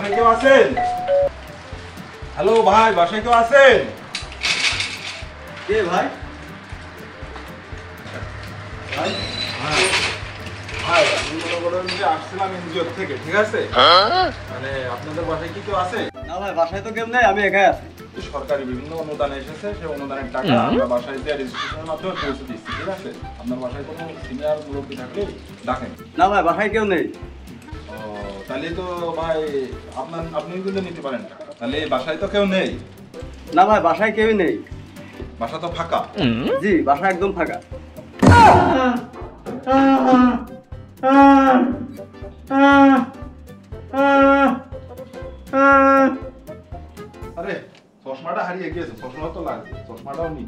বাসায় কেউ আছেন? হ্যালো ভাই, বাসায় কেউ আছেন? কে ভাই? ভাই ভাই আমি মনে করেন যে আসছিলাম এনজিও থেকে, ঠিক আছে? মানে আপনাদের বাসায় কি কেউ আছে? না ভাই, বাসায় তো কেউ নেই, আমি একাই আছি। সরকারি বিভিন্ন অনুদান এসেছে, সেই অনুদানের টাকা আমরা বাসায় দিয়ে রেজিস্ট্রেশনের মাধ্যমে পৌঁছে দিচ্ছি, ঠিক আছে? আপনার বাসায় কোনো সিনিয়র মুরব্বী থাকলে ডাকেন। না ভাই, বাসায় কেউ নেই। ও তাহলে তো ভাই আপনি কিন্তু নিতে পারেন টাকা। তাহলে বাসায় তো কেউ নেই? না ভাই, বাসায় কেউই নেই। বাসা তো ফাঁকা? জি, বাসা একদম ফাঁকা। আরে চশমাটা হারিয়ে গিয়েছে, চশমা তো লাগবে, চশমাটাও নি।